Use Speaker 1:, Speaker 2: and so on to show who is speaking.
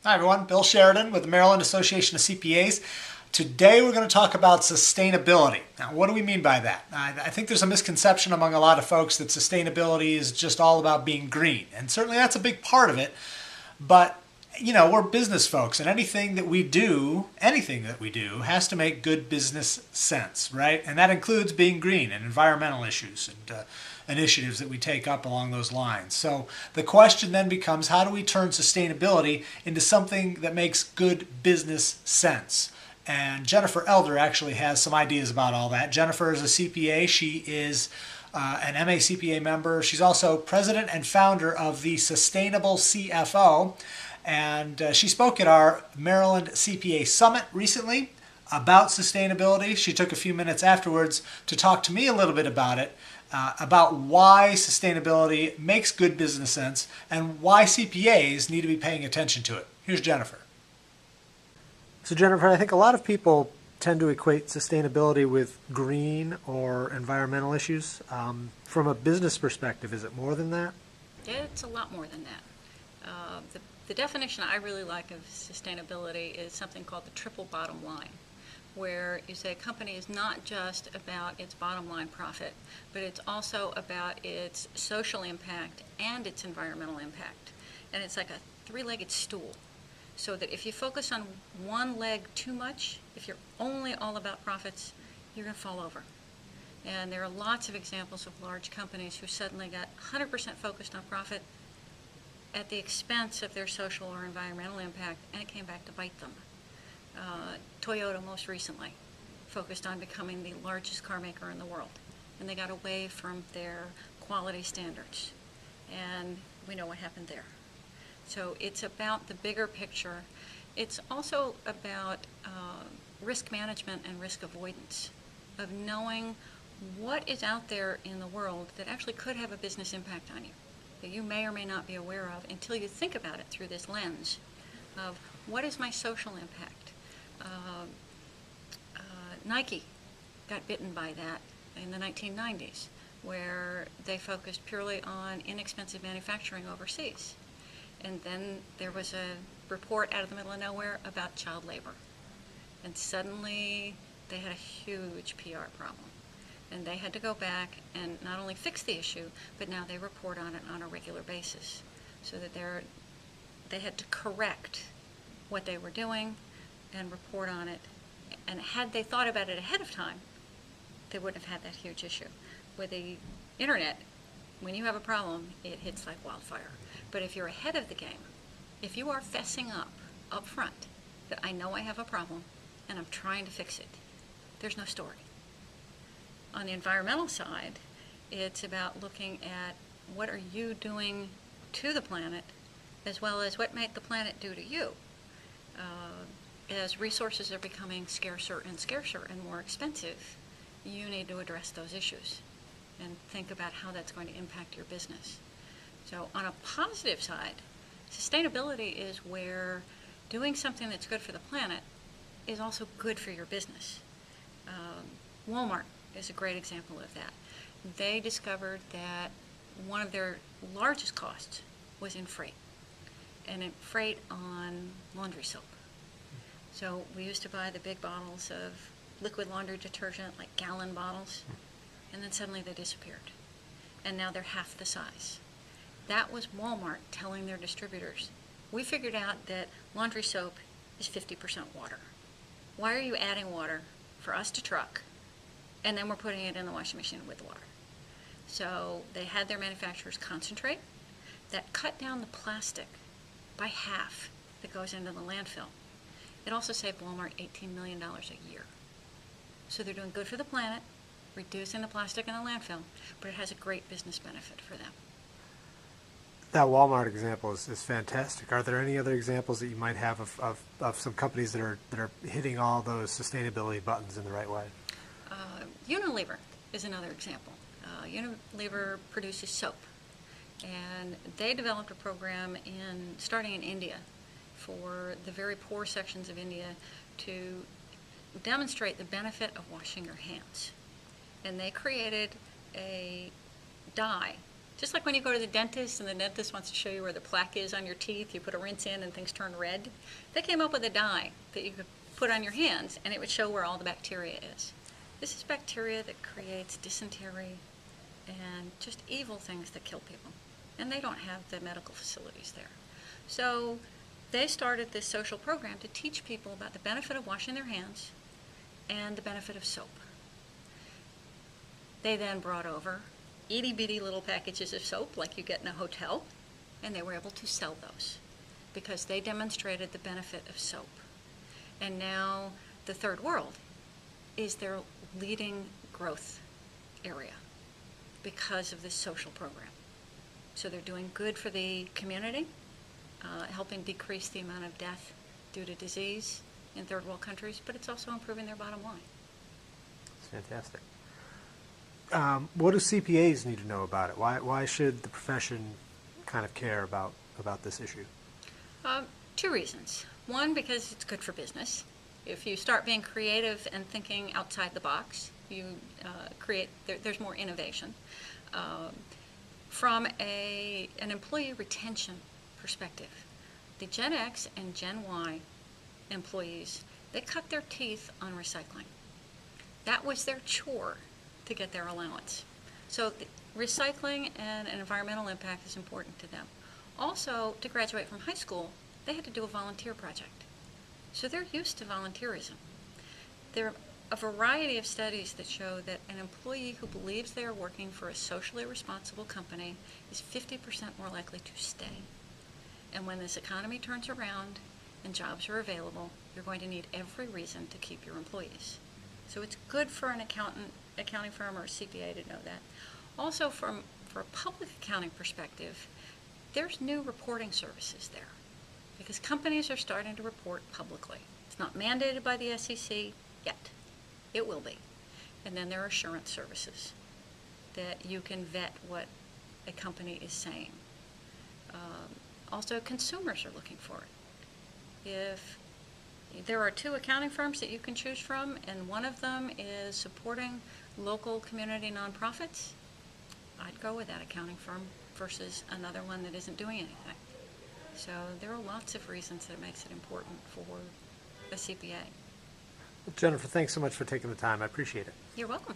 Speaker 1: Hi everyone, Bill Sheridan with the Maryland Association of CPAs. Today we're going to talk about sustainability. Now, what do we mean by that? I think there's a misconception among a lot of folks that sustainability is just all about being green, and certainly that's a big part of it. But we're business folks, and anything that we do has to make good business sense, right? And that includes being green and environmental issues and initiatives that we take up along those lines. So the question then becomes, how do we turn sustainability into something that makes good business sense? And Jennifer Elder actually has some ideas about all that. Jennifer is a CPA. She is an MACPA member. She's also president and founder of the Sustainable CFO. And she spoke at our Maryland CPA Summit recently about sustainability. She took a few minutes afterwards to talk to me a little bit about it, about why sustainability makes good business sense and why CPAs need to be paying attention to it. Here's Jennifer.
Speaker 2: So Jennifer, I think a lot of people tend to equate sustainability with green or environmental issues. From a business perspective, is it more than that?
Speaker 3: It's a lot more than that. The definition I really like of sustainability is something called the triple bottom line, where you say a company is not just about its bottom line profit, but it's also about its social impact and its environmental impact. And it's like a three-legged stool, so that if you focus on one leg too much, if you're only all about profits, you're going to fall over. And there are lots of examples of large companies who suddenly got 100% focused on profit at the expense of their social or environmental impact, and it came back to bite them. Toyota most recently focused on becoming the largest car maker in the world, and they got away from their quality standards, and we know what happened there. So it's about the bigger picture. It's also about risk management and risk avoidance, of knowing what is out there in the world that actually could have a business impact on you, that you may or may not be aware of until you think about it through this lens of what is my social impact. Nike got bitten by that in the 1990s, where they focused purely on inexpensive manufacturing overseas. And then there was a report out of the middle of nowhere about child labor. And suddenly they had a huge PR problem. And they had to go back and not only fix the issue, but now they report on it on a regular basis, so that they had to correct what they were doing and report on it. And had they thought about it ahead of time, they wouldn't have had that huge issue. With the internet, when you have a problem, it hits like wildfire. But if you're ahead of the game, if you are fessing up front, that I know I have a problem and I'm trying to fix it, there's no story. On the environmental side, it's about looking at what are you doing to the planet, as well as what might the planet do to you. As resources are becoming scarcer and scarcer and more expensive, you need to address those issues and think about how that's going to impact your business. So on a positive side, sustainability is where doing something that's good for the planet is also good for your business. Walmart is a great example of that. They discovered that one of their largest costs was in freight, and in freight on laundry soap. So we used to buy the big bottles of liquid laundry detergent, like gallon bottles, and then suddenly they disappeared. And now they're half the size. That was Walmart telling their distributors, we figured out that laundry soap is 50% water. Why are you adding water for us to truck, and then we're putting it in the washing machine with water? So they had their manufacturers concentrate. That cut down the plastic by half that goes into the landfill. It also saved Walmart $18 million a year. So they're doing good for the planet, reducing the plastic in the landfill, but it has a great business benefit for them.
Speaker 2: That Walmart example is fantastic. Are there any other examples that you might have of some companies that are hitting all those sustainability buttons in the right way?
Speaker 3: Unilever is another example. Unilever produces soap, and they developed a program starting in India for the very poor sections of India to demonstrate the benefit of washing your hands. And they created a dye Just like when you go to the dentist and the dentist wants to show you where the plaque is on your teeth, you put a rinse in and things turn red. They came up with a dye that you could put on your hands and it would show where all the bacteria is. This is bacteria that creates dysentery and just evil things that kill people. And they don't have the medical facilities there. So they started this social program to teach people about the benefit of washing their hands and the benefit of soap. They then brought over itty-bitty little packages of soap like you get in a hotel, and they were able to sell those because they demonstrated the benefit of soap. And now the third world is their leading growth area because of this social program. So they're doing good for the community, helping decrease the amount of death due to disease in third world countries, but it's also improving their bottom line.
Speaker 2: That's fantastic. What do CPAs need to know about it? Why should the profession kind of care about this issue?
Speaker 3: Two reasons. One, because it's good for business. If you start being creative and thinking outside the box, you there's more innovation. From an employee retention perspective, the Gen X and Gen Y employees, they cut their teeth on recycling. That was their chore to get their allowance. So recycling and an environmental impact is important to them. Also, to graduate from high school, they had to do a volunteer project. So they're used to volunteerism. There are a variety of studies that show that an employee who believes they are working for a socially responsible company is 50% more likely to stay. And when this economy turns around and jobs are available, you're going to need every reason to keep your employees. So it's good for an accounting firm or a CPA to know that. Also, for a public accounting perspective, there's new reporting services there because companies are starting to report publicly. It's not mandated by the SEC yet. It will be. And then there are assurance services that you can vet what a company is saying. Also, consumers are looking for it. If there are two accounting firms that you can choose from, and one of them is supporting local community nonprofits, I'd go with that accounting firm versus another one that isn't doing anything. So there are lots of reasons that it makes it important for a CPA.
Speaker 2: Jennifer, thanks so much for taking the time. I appreciate it.
Speaker 3: You're welcome.